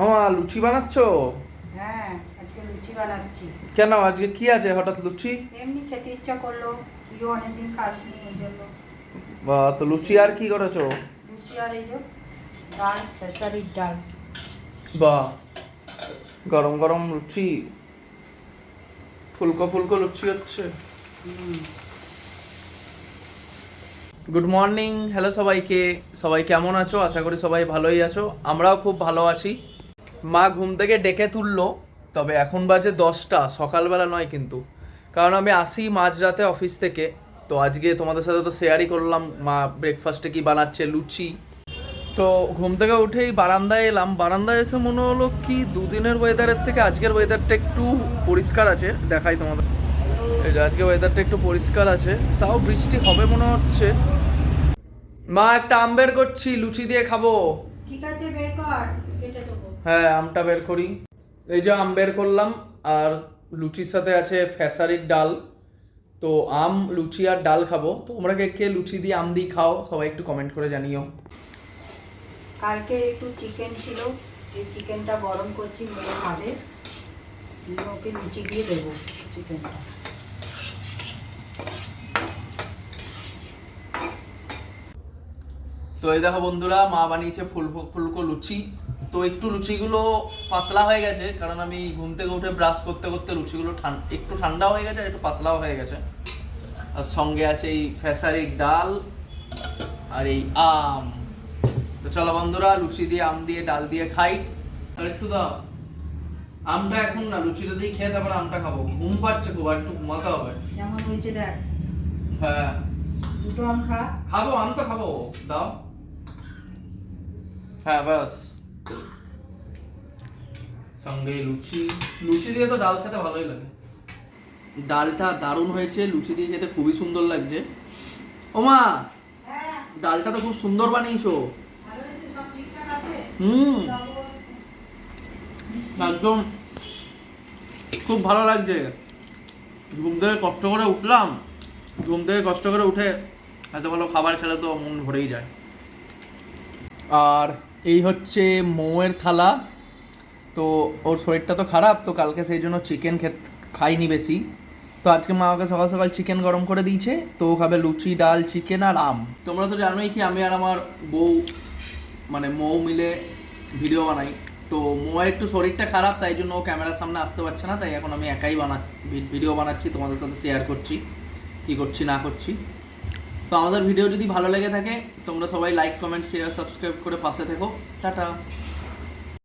ও লুচি বানাচ্ছ? হ্যাঁ, আজকে লুচি বানাচ্ছি। কেন আজকে কি আছে হঠাৎ লুচি? এমনি খেতে ইচ্ছা করলো, তুইও অনেকদিন খাসনি ওই জন্য। তো লুচি আর কি করেছো? লুচি আর এই যে ডাল, খেসারির ডাল। বাহ, গরম গরম লুচি, ফুলকো ফুলকো লুচি হচ্ছে। গুড মর্নিং, হ্যালো সবাইকে। সবাই কেমন আছো? আশা করি সবাই ভালোই আছো, আমরাও খুব ভালো আছি। মা ঘুম থেকে ডেকে তুললো, তবে এখন বাজে 10টা, সকালবেলা নয় কিন্তু। কারণ আমি আসি মাঝরাতে অফিস থেকে, তো আজকে তোমাদের সাথে তো শেয়ারই করলাম মা ব্রেকফাস্টে কি বানাচ্ছে, লুচি। তো ঘুম থেকে উঠেই বারান্দায় এলাম, বারান্দায় এসে মনে হলো কি দুদিনের ওয়েদারের থেকে আজকের ওয়েদারটা একটু পরিষ্কার আছে। দেখাই তোমাদের, এই যে আজকে ওয়েদারটা একটু পরিষ্কার আছে, তাও বৃষ্টি হবে মনে হচ্ছে। মা একটা আম বের করছি, লুচি দিয়ে খাবো। ঠিক আছে, বের কর, কেটে দেবো। হ্যাঁ, আমটা বের করি। এই যে আম বের করলাম, আর লুচির সাথে আছে ফেসারির ডাল। তো আম, লুচি আর ডাল খাবো। তোমরা কে কে লুচি দিয়ে আম দিয়ে খাও সবাই একটু কমেন্ট করে জানিও। কালকে একটু চিকেন ছিল, এই চিকেনটা গরম করছি, মেয়ে খাবে। ওকে লুচি দিয়ে দেবো চিকেনটা। তো এই দেখো বন্ধুরা, মা বানিয়েছে ফুলকো ফুলকো লুচি। তো একটু লুচিগুলো পাতলা হয়ে গেছে, কারণ আমি ঘুম থেকে উঠে ব্রাশ করতে করতে লুচিগুলো একটু ঠান্ডা হয়ে গেছে আর একটু পাতলাও হয়ে গেছে। আর সঙ্গে আছে এই ফেসারির ডাল আর এই আম। তো চলো বন্ধুরা, লুচি দিয়ে আম দিয়ে ডাল দিয়ে খাই। আর একটু দাও আমটা, এখন না, লুচিটা দিয়ে খেয়ে তারপর আমটা খাবো। ঘুম পাচ্ছে খুব, আর একটু ঘুমাতে হবে। কেমন হয়েছে দেখ। হ্যাঁ, দুটো আম খা। খাবো, আম তো খাবো, দাও। হ্যাঁ বাস, সঙ্গে লুচি। লুচি দিয়ে তো ডাল খেতে ভালোই লাগে। ডালটা দারুণ হয়েছে, লুচি দিয়ে খেতে খুবই সুন্দর লাগছে। ওমা, হ্যাঁ, ডালটা তো খুব সুন্দর বানিয়েছো। ভালো হয়েছে, সব ঠিকঠাক আছে। একদম খুব ভালো লাগছে। ঘুম থেকে কষ্ট করে উঠলাম, ঘুম থেকে কষ্ট করে উঠে এত ভালো খাবার খেলে তো মন ভরেই যায়। আর এই হচ্ছে মৌয়ের থালা। তো ওর শরীরটা তো খারাপ, তো কালকে সেই জন্য চিকেন খাইনি বেশি। তো আজকে মা আমাকে সকাল সকাল চিকেন গরম করে দিয়েছে, তো ও খাবে লুচি, ডাল, চিকেন আর আম। তোমরা তো জানোই কি আমি আর আমার বউ, মানে মৌ মিলে ভিডিও বানাই। তো মৌয়ের একটু শরীরটা খারাপ, তাই জন্য ও ক্যামেরার সামনে আসতে পারছে না, তাই এখন আমি একাই ভিডিও বানাচ্ছি, তোমাদের সাথে শেয়ার করছি কী করছি না করছি। তো আমাদের ভিডিও যদি ভালো লেগে থাকে, তোমরা সবাই লাইক, কমেন্ট, শেয়ার, সাবস্ক্রাইব করে পাশে থেকো। টাটা।